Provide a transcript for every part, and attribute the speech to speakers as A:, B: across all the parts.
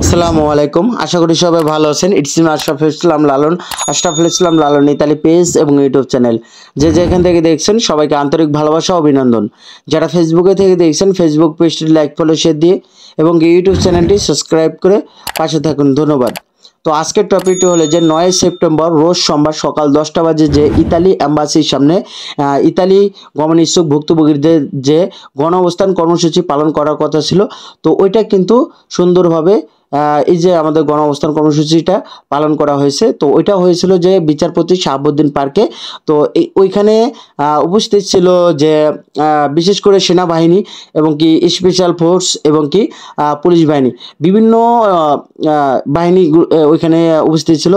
A: আসসালামু আলাইকুম। আশা করি সবাই ভালো আছেন। It's me Ashraful Islam Lalon, Ashraful Islam Lalon Italy page এবং ইউটিউব চ্যানেল। যে যেখান থেকে দেখছেন সবাইকে আন্তরিক ভালোবাসা ও অভিনন্দন। যারা ফেসবুকে থেকে দেখছেন ফেসবুক পেজটি লাইক ফলো শেয়ার দিয়ে এবং ইউটিউব চ্যানেলটি সাবস্ক্রাইব করে পাশে থাকুন। ধন্যবাদ। তো আজকের টপিকটি হলো যে 9 সেপ্টেম্বর রোজ সোমবার সকাল 10টা বাজে যে ইতালি অ্যাম্বাসির সামনে ইতালি গমন ইচ্ছুক ভুক্তভোগীদের যে গণ অবস্থান কর্মসূচি পালন করার কথা ছিল, তো ওইটা কিন্তু সুন্দরভাবে এই যে আমাদের গণ অবস্থান কর্মসূচিটা পালন করা হয়েছে। তো ওইটা হয়েছিল যে বিচারপতি শাহাবুদ্দিন পার্কে। তো ওইখানে উপস্থিত ছিল যে বিশেষ করে সেনাবাহিনী এবং কি স্পেশাল ফোর্স এবং কি পুলিশ বাহিনী, বিভিন্ন বাহিনী ওইখানে উপস্থিত ছিল,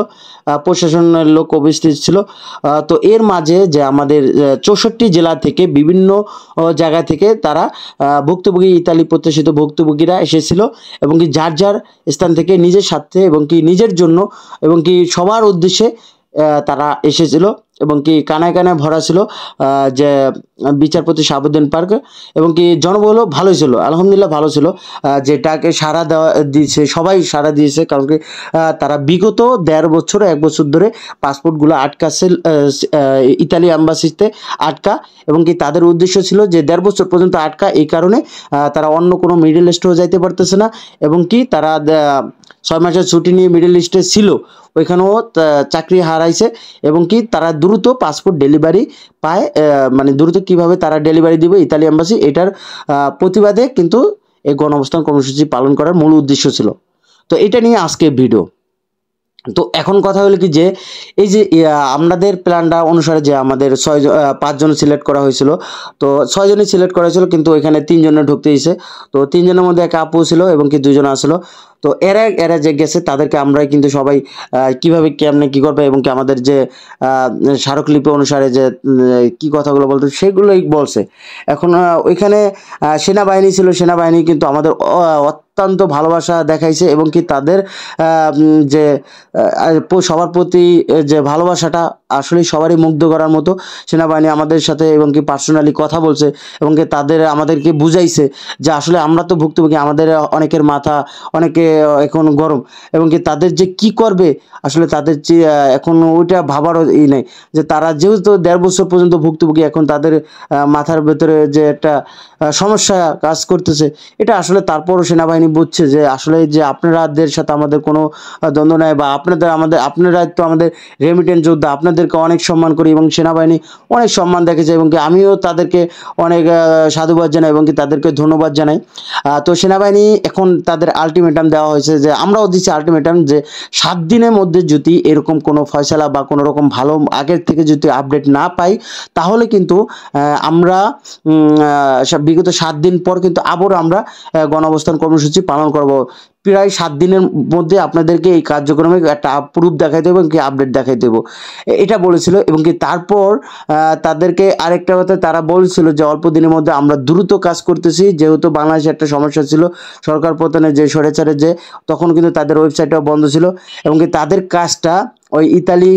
A: প্রশাসনের লোক উপস্থিত ছিল। তো এর মাঝে যে আমাদের 64 জেলা থেকে বিভিন্ন জায়গা থেকে তারা ভুক্তভোগী ইতালি প্রত্যাশিত ভুক্তভোগীরা এসেছিল এবং কি যার যার স্থান থেকে নিজের স্বার্থে এবং কি নিজের জন্য এবং কি সবার উদ্দেশ্যে তারা এসেছিল এবং কি কানায় কানায় ভরা ছিল যে বিচারপতি শাহাবুদ্দিন পার্ক এবং কি জনবলও ভালো ছিল, আলহামদুলিল্লাহ ভালো ছিল। যেটাকে সাড়া দেওয়া দিয়েছে, সবাই সাড়া দিয়েছে, কারণ কি তারা বিগত 1.5 বছর 1 বছর ধরে পাসপোর্টগুলো আটকাছে ইতালি অ্যাম্বাসিতে আটকা, এবং কি তাদের উদ্দেশ্য ছিল যে 1.5 বছর পর্যন্ত আটকা, এই কারণে তারা অন্য কোনো মিডল ইস্টেও যাইতে পারতেছে না এবং কি তারা 6 মাসের ছুটি নিয়ে মিডল ইস্টে ছিল, ওইখানেও চাকরি হারাইছে এবং কি তারা দ্রুত পাসপোর্ট ডেলিভারি পায়, মানে দ্রুত কিভাবে তারা ডেলিভারি দিবে ইতালি এম্বাসি, এটার প্রতিবাদে কিন্তু এই গণঅবস্থান কর্মসূচি পালন করার মূল উদ্দেশ্য ছিল। তো এটা নিয়ে আজকে ভিডিও। তো এখন কথা হলো কি যে এই যে আমাদের প্ল্যানটা অনুসারে যে আমাদের 5 জন সিলেক্ট করা হয়েছিল, তো 6 জনই সিলেক্ট করা হয়েছিল, কিন্তু ওইখানে 3 জনের ঢুকতে দিয়েছে। তো 3 জনের মধ্যে এক আপু ছিল এবং কি 2 জন আসলো। তো এরা যে গেছে তাদেরকে আমরাই কিন্তু সবাই কিভাবে কেমনে কি করবে এবং কি আমাদের যে স্মারকলিপি অনুসারে যে কি কথাগুলো বলতো সেগুলোই বলছে। এখন ওইখানে সেনাবাহিনী ছিল, সেনাবাহিনী কিন্তু আমাদের অত্যন্ত ভালোবাসা দেখাইছে এবং কি তাদের যে সবার প্রতি যে ভালোবাসাটা আসলে সবারই মুগ্ধ করার মতো। সেনাবাহিনী আমাদের সাথে এবং কি পার্সোনালি কথা বলছে এবং কি আমাদেরকে বুঝাইছে যে আসলে আমরা তো ভুক্তভোগী, আমাদের অনেকের মাথা অনেকে এখন গরম এবং কি তাদের যে কি করবে আসলে তাদের যে এখন ওইটা ভাবারও নেই, যে তারা যেহেতু 1.5 বছর পর্যন্ত ভুক্তভোগী, এখন তাদের মাথার ভেতরে যে একটা সমস্যা কাজ করতেছে, এটা আসলে তারপরও সেনাবাহিনী বুঝছে যে আসলে যে আপনাদের সাথে আমাদের কোনো দ্বন্দ্ব নাই, বা আপনারা তো আমাদের রেমিটেন্স যোদ্ধা, আপনাদেরকে অনেক সম্মান করি এবং সেনাবাহিনী অনেক সম্মান দেখেছে এবং কি আমিও তাদেরকে অনেক সাধুবাদ জানাই এবং কি তাদেরকে ধন্যবাদ জানাই। তো সেনাবাহিনী এখন তাদের আলটিমেটাম দেওয়া হয়েছে, যে আমরাও দিচ্ছি আলটিমেটাম, যে 7 দিনের মধ্যে যদি এরকম কোনো ফয়সালা বা কোনো রকম ভালো আগের থেকে যদি আপডেট না পাই, তাহলে কিন্তু আমরা বিগত 7 দিন পর কিন্তু আবারও আমরা গণঅবস্থান কর্মসূচি পালন করব। প্রায় 7 দিনের মধ্যে আপনাদেরকে এই কার্যক্রমে একটা প্রুফ দেখাই দেবো এবং কি আপডেট দেখাই দেবো, এটা বলেছিল। এবং কি তারপর তাদেরকে আরেকটা কথা তারা বলছিল যে অল্প দিনের মধ্যে আমরা দ্রুত কাজ করতেছি, যেহেতু বাংলাদেশে একটা সমস্যা ছিল সরকার পতনে যে সরেচারে, যে তখন কিন্তু তাদের ওয়েবসাইটটাও বন্ধ ছিল এবং কি তাদের কাজটা ওই ইতালি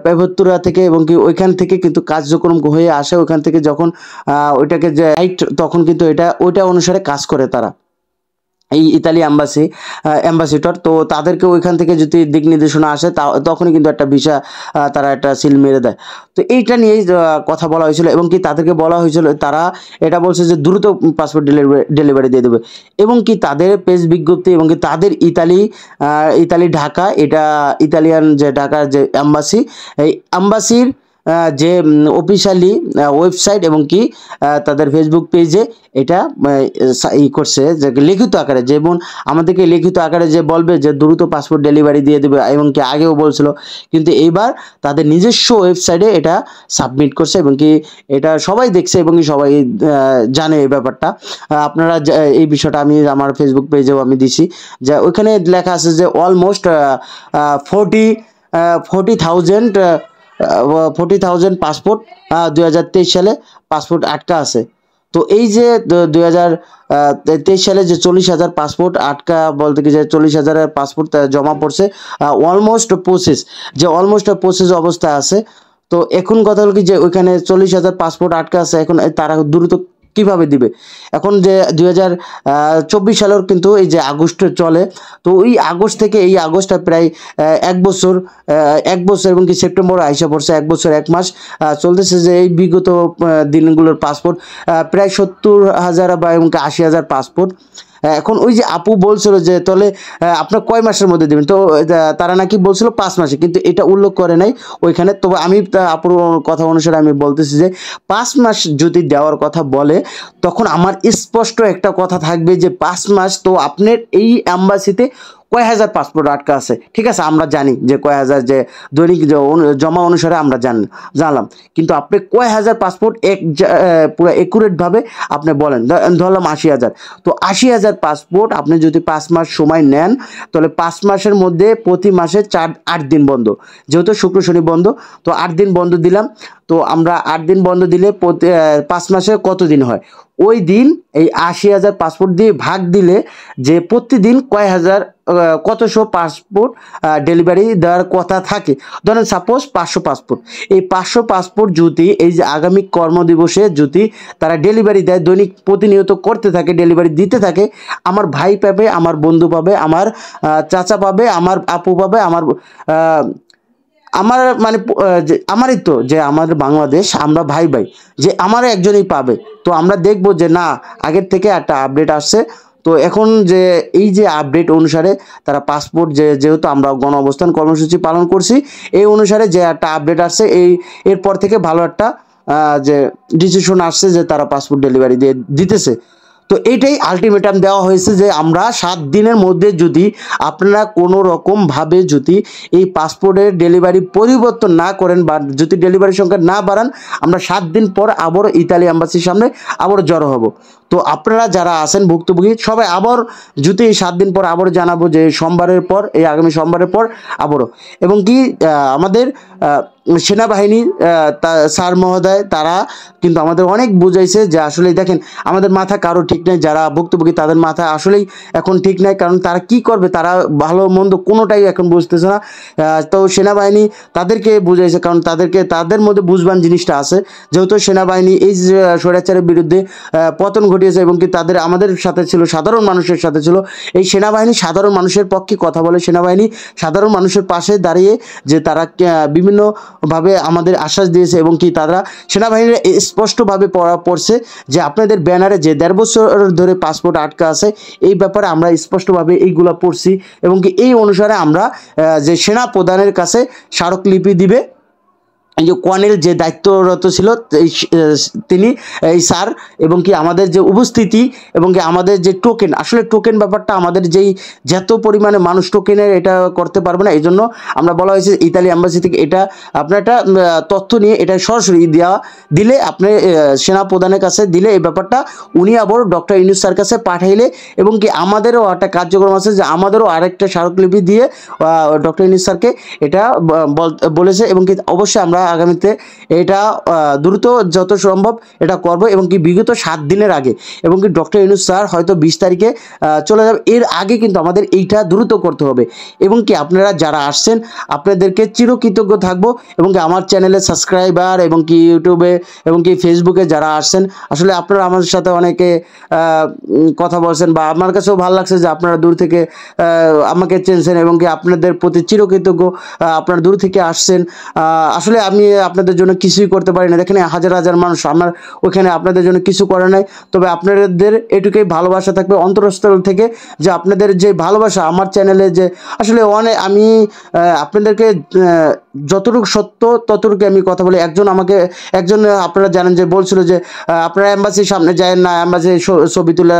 A: পেভত্তুরা থেকে এবং কি ওইখান থেকে কিন্তু কার্যক্রম হয়ে আসে, ওইখান থেকে যখন ওইটাকে যে রাইট, তখন কিন্তু ওইটা অনুসারে কাজ করে তারা, এই ইতালি অ্যাম্বাসিডর। তো তাদেরকে ওইখান থেকে যদি দিক নির্দেশনা আসে তখনই কিন্তু একটা ভিসা তারা একটা সিল মেরে দেয়। তো এইটা নিয়েই কথা বলা হয়েছিল এবং কি তাদেরকে বলা হয়েছিল, তারা এটা বলছে যে দ্রুত পাসপোর্ট ডেলিভারি দিয়ে দেবে এবং কি তাদের পেজ বিজ্ঞপ্তি এবং কি তাদের ইতালি ঢাকা, এটা ইতালিয়ান যে ঢাকার যে অ্যাম্বাসি, এই অ্যাম্বাসির যে অফিশিয়ালি ওয়েবসাইট এবং কি তাদের ফেসবুক পেজে এটা করছে যে লিখিত আকারে, যেমন আমাদেরকে লিখিত আকারে যে বলবে যে দ্রুত পাসপোর্ট ডেলিভারি দিয়ে দেবে এবং কি আগেও বলছিল, কিন্তু এইবার তাদের নিজস্ব ওয়েবসাইটে এটা সাবমিট করছে এবং কি এটা সবাই দেখছে এবং কি সবাই জানে এই ব্যাপারটা। আপনারা এই বিষয়টা আমি আমার ফেসবুক পেজেও আমি দিছি, যে ওইখানে লেখা আছে যে অলমোস্ট 40,000 পাসপোর্ট 2023 সালে পাসপোর্ট আটকা আছে। তো এই যে 2023 সালে যে 40,000 পাসপোর্ট আটকা, বলতে কি যে 40,000 পাসপোর্ট জমা পড়ছে, অলমোস্ট প্রসেস অবস্থা আছে। তো এখন কথা হলো কি যে ওইখানে 40,000 পাসপোর্ট আটকা আছে, এখন তারা দ্রুত কিভাবে দিবে। এখন যে 2024 সালের কিন্তু এই যে আগস্ট চলে, তো ওই আগস্ট থেকে এই আগস্টটা প্রায় 1 বছর, 1 বছর এবং কি সেপ্টেম্বর আইসা পড়ছে, 1 বছর 1 মাস চলতেছে যে এই বিগত দিনগুলোর পাসপোর্ট প্রায় 70,000 বা এবং 80,000 পাসপোর্ট। এখন ওই যে আপু বলছিল যে তাহলে আপনার কয় মাসের মধ্যে দেবেন, তো তারা নাকি বলছিল 5 মাসে, কিন্তু এটা উল্লেখ করে নাই ওইখানে। তবে আমি আপুর কথা অনুসারে আমি বলতেছি যে 5 মাস যদি দেওয়ার কথা বলে, তখন আমার স্পষ্ট একটা কথা থাকবে যে 5 মাস তো আপনার এই অ্যাম্বাসিতে কয় হাজার পাসপোর্ট আটকা আছে। ঠিক আছে, আমরা জানি যে কয় হাজার, যে দৈনিক জমা অনুসারে আমরা জানলাম, কিন্তু আপনি কয় হাজার পাসপোর্ট পুরো একুরেটভাবে আপনি বলেন। ধরলাম 80,000, তো 80,000 পাসপোর্ট আপনি যদি 5 মাস সময় নেন, তাহলে 5 মাসের মধ্যে প্রতি মাসে 8 দিন বন্ধ, যেহেতু শুক্র শনি বন্ধ, তো 8 দিন বন্ধ দিলাম। তো আমরা 8 দিন বন্ধ দিলে 5 মাসে কত দিন হয়, ওই দিন এই 80,000 পাসপোর্ট দিয়ে ভাগ দিলে যে প্রতিদিন কয় হাজার কতশো পাসপোর্ট ডেলিভারি দেওয়ার কথা থাকে। ধরেন সাপোজ 500 পাসপোর্ট, এই 500 পাসপোর্ট যদি এই যে আগামী কর্মদিবসে যদি তারা ডেলিভারি দেয়, দৈনিক প্রতিনিয়ত করতে থাকে, ডেলিভারি দিতে থাকে, আমার ভাই পাবে, আমার বন্ধু পাবে, আমার চাচা পাবে, আমার আপু পাবে, আমার মানে যে আমারই তো, যে আমাদের বাংলাদেশ, আমরা ভাই ভাই, যে আমার একজনই পাবে। তো আমরা দেখব যে না, আগের থেকে একটা আপডেট আসছে। তো এখন যে এই যে আপডেট অনুসারে তারা পাসপোর্ট, যেহেতু আমরা গণ অবস্থান কর্মসূচি পালন করছি, এই অনুসারে যে একটা আপডেট আসছে, এরপর থেকে ভালো একটা যে ডিসিশন আসছে যে তারা পাসপোর্ট ডেলিভারি দিতেছে। তো এইটাই আলটিমেটাম দেওয়া হয়েছে যে আমরা 7 দিনের মধ্যে যদি আপনারা কোনো রকমভাবে যদি এই পাসপোর্টের ডেলিভারি পরিবর্তন না করেন বা যদি ডেলিভারি সংখ্যা না বাড়ান, আমরা 7 দিন পর আবারও ইতালি অ্যাম্বাসির সামনে আবারও জড়ো হব। তো আপনারা যারা আছেন ভুক্তভোগী সবাই আবার যদি এই 7 দিন পর আবারও জানাবো যে সোমবারের পর, এই আগামী সোমবারের পর আবারও। এবং কি আমাদের সেনাবাহিনী স্যার মহোদয় তারা কিন্তু আমাদের অনেক বুঝাইছে যে আসলে দেখেন আমাদের মাথা কারো ঠিক নাই, যারা ভুক্তভোগী তাদের মাথা আসলেই এখন ঠিক নাই, কারণ তারা কি করবে, তারা ভালো মন্দ কোনোটাই এখন বুঝতেছে না। তো সেনাবাহিনী তাদেরকে বুঝাইছে, কারণ তাদের মধ্যে বুঝবান জিনিসটা আছে, যেহেতু সেনাবাহিনী এই স্বৈরাচারের বিরুদ্ধে পতন ঘটিয়েছে এবং কি তাদের আমাদের সাথে ছিল, সাধারণ মানুষের সাথে ছিল। এই সেনাবাহিনী সাধারণ মানুষের পক্ষে কথা বলে, সেনাবাহিনী সাধারণ মানুষের পাশে দাঁড়িয়ে যে তারা বিভিন্নভাবে আমাদের আশ্বাস দিয়েছে এবং কি তারা সেনাবাহিনীর স্পষ্টভাবে পড়ছে যে আপনাদের ব্যানারে যে 1.5 বছর ধরে পাসপোর্ট আটকা আছে, এই ব্যাপারে আমরা স্পষ্টভাবে এইগুলা পড়ছি এবং কি এই অনুসারে আমরা যে সেনা প্রধানের কাছে স্মারকলিপি দিবে। এই যে কর্নেল যে দায়িত্বরত ছিল তিনি, এই স্যার, এবং কি আমাদের যে উপস্থিতি এবং কি আমাদের যে টোকেন, আসলে টোকেন ব্যাপারটা আমাদের যেই যত পরিমাণে মানুষ টোকেনের এটা করতে পারবে না, এই জন্য আমরা বলা হয়েছে ইতালি অ্যাম্বাসি থেকে এটা আপনার একটা তথ্য নিয়ে এটা সরাসরি দিলে আপনি সেনা প্রধানের কাছে দিলে এই ব্যাপারটা উনি আবার ডক্টর ইউনূস স্যার কাছে পাঠাইলে, এবং কি আমাদেরও একটা কার্যক্রম আছে যে আমাদেরও আরেকটা স্মারকলিপি দিয়ে ডক্টর ইউনূস স্যারকে এটা বলেছে এবং কি অবশ্যই আমরা আগামীতে এটা দ্রুত যত সম্ভব এটা করব এবং কি বিগত 7 দিনের আগে, এবং কি ডক্টর ইউনূস স্যার হয়তো 20 তারিখে চলে যাবে, এর আগে কিন্তু আমাদের এইটা দ্রুত করতে হবে। এবং কি আপনারা যারা আসছেন আপনাদেরকে চিরকৃতজ্ঞ থাকবো, এবং কি আমার চ্যানেলে সাবস্ক্রাইবার এবং কি ইউটিউবে এবং কি ফেসবুকে যারা আসছেন, আসলে আপনারা আমাদের সাথে অনেকে কথা বলছেন বা আমার কাছেও ভালো লাগছে যে আপনারা দূর থেকে আমাকে চেনছেন এবং কি আপনাদের প্রতি চিরকৃতজ্ঞ, আপনারা দূর থেকে আসছেন। আসলে আমি আপনাদের জন্য কিছুই করতে পারি না, দেখেন হাজার হাজার মানুষ আমার ওখানে আপনাদের জন্য কিছু করে নাই, তবে আপনাদের এটুকুই ভালোবাসা থাকবে অন্তরস্থল থেকে যে আপনাদের যে ভালোবাসা আমার চ্যানেলে, যে আসলে আমি আপনাদেরকে যতটুকু সত্য ততটুকু আমি কথা বলি। একজন আপনারা জানেন যে বলছিল যে আপনারা অ্যাম্বাসির সামনে যায় না, অ্যাম্বাসি ছবি তুলে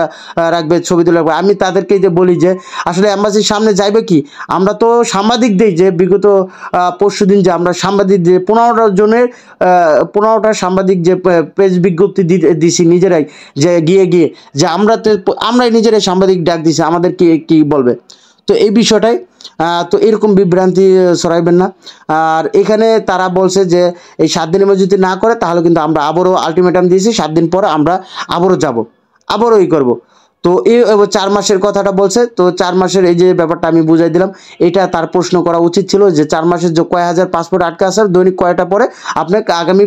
A: রাখবে। আমি তাদেরকে যে বলি যে আসলে অ্যাম্বাসির সামনে যাইবে কি, আমরা তো সাংবাদিক দিই, যে বিগত পরশুদিন যে আমরা সাংবাদিক যে 15টা সাংবাদিক যে প্রেস বিজ্ঞপ্তি দিছি নিজেরাই, যে গিয়ে যে আমরাই নিজেরাই সাংবাদিক ডাক দিছি, আমাদের কি বলবে। তো এই বিষয়টাই, তো এরকম বিভ্রান্তি ছড়াইবেন না। আর এখানে তারা বলছে যে এই 7 দিনের মধ্যে যদি না করে তাহলে কিন্তু আমরা আবারও আলটিমেটাম দিয়েছি, 7 দিন পর আমরা আবারও যাব, আবারও করব। তো এই 4 মাসের কথাটা বলছে, তো 4 মাসের এই যে ব্যাপারটা আমি বুঝাই দিলাম, এটা তার প্রশ্ন করা উচিত ছিল যে 4 মাসের যে কয় হাজার পাসপোর্ট আটকে আছে দৈনিক কয়টা পরে আপনাকে আগামী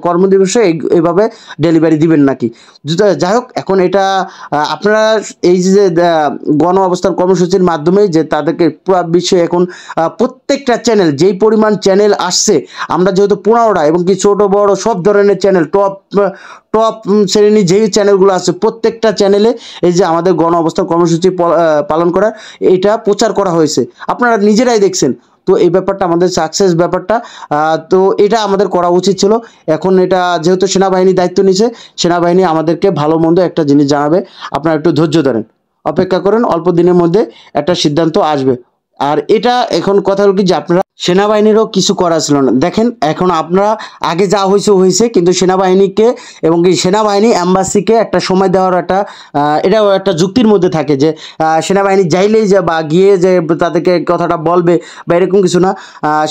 A: কর্মদিবসে এইভাবে ডেলিভারি দিবেন নাকি। যাই হোক, এখন এটা আপনারা এই যে গণ অবস্থান কর্মসূচির মাধ্যমে যে তাদেরকে পুরো বিশ্বে এখন প্রত্যেকটা চ্যানেল যেই পরিমাণ চ্যানেল আসছে, আমরা যেহেতু 15টা এবং কি ছোট বড় সব ধরনের চ্যানেল টপ টপ শ্রেণীর যেই চ্যানেলগুলো আছে প্রত্যেকটা চ্যানেলে এই যে আমাদের গণ অবস্থান কর্মসূচি পালন করা এটা প্রচার করা হয়েছে, আপনারা নিজেরাই দেখছেন। তো এই ব্যাপারটা আমাদের সাকসেস ব্যাপারটা, তো এটা আমাদের করা উচিত ছিল। এখন এটা যেহেতু সেনাবাহিনী দায়িত্ব নিছে, সেনাবাহিনী আমাদেরকে ভালো মন্দ একটা জিনিস জানাবে, আপনারা একটু ধৈর্য ধরেন, অপেক্ষা করেন, অল্প দিনের মধ্যে একটা সিদ্ধান্ত আসবে। আর এটা এখন কথা হলো কি যে আপনারা সেনাবাহিনীরও কিছু করা ছিল না। দেখেন এখন আপনারা আগে যা হয়েছে, কিন্তু সেনাবাহিনীকে এবং কি সেনাবাহিনী অ্যাম্বাসিকে একটা সময় দেওয়ার একটা এটাও একটা যুক্তির মধ্যে থাকে যে সেনাবাহিনী যাইলেই যে বা গিয়ে যে তাদেরকে কথাটা বলবে বা এরকম কিছু না।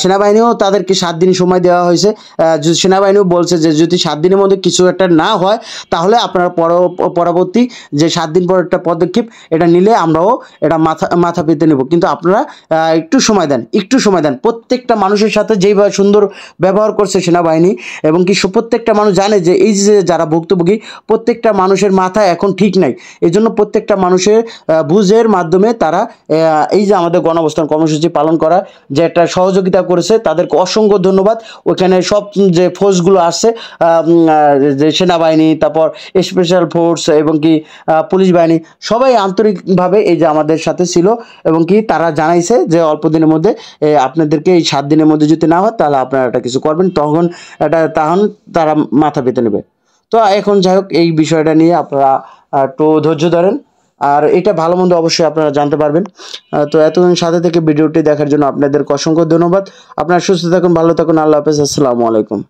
A: সেনাবাহিনীও তাদেরকে 7 দিন সময় দেওয়া হয়েছে। সেনাবাহিনীও বলছে যে যদি 7 দিনের মধ্যে কিছু একটা না হয় তাহলে আপনারা পরবর্তী যে 7 দিন পর একটা পদক্ষেপ এটা নিলে আমরাও এটা মাথা পেতে নেব, কিন্তু আপনারা একটু সময় দেন, একটু সময় দেন। প্রত্যেকটা মানুষের সাথে যেইভাবে সুন্দর ব্যবহার করছে সেনাবাহিনী এবং কি প্রত্যেকটা মানুষ জানে যে এই যে যারা ভুক্তভোগী প্রত্যেকটা মানুষের মাথা এখন ঠিক নাই, এই জন্য প্রত্যেকটা মানুষের বুঝের মাধ্যমে তারা এই যে আমাদের গণঅবস্থান কর্মসূচি পালন করা যে একটা সহযোগিতা করেছে, তাদেরকে অসংখ্য ধন্যবাদ। ওখানে সব যে ফোর্সগুলো আসছে যে সেনাবাহিনী, তারপর স্পেশাল ফোর্স এবং কি পুলিশ বাহিনী, সবাই আন্তরিকভাবে এই যে আমাদের সাথে ছিল এবং কি তারা জানাইছে যে অল্প দিনের মধ্যে আপনাদেরকে এই 7 দিনের মধ্যে যদি না হয় তাহলে আপনারা এটা কিছু করবেন, তখন তারা মাথা পেতে নেবে। তো এখন যাই হোক, এই বিষয়টা নিয়ে আপনারা একটু ধৈর্য ধরেন, আর এটা ভালো মন্দ অবশ্যই আপনারা জানতে পারবেন। তো এতক্ষণ সাথে থেকে ভিডিওটি দেখার জন্য আপনাদেরকে অসংখ্য ধন্যবাদ। আপনারা সুস্থ থাকুন, ভালো থাকুন, আল্লাহ হাফেজ, আসসালামু আলাইকুম।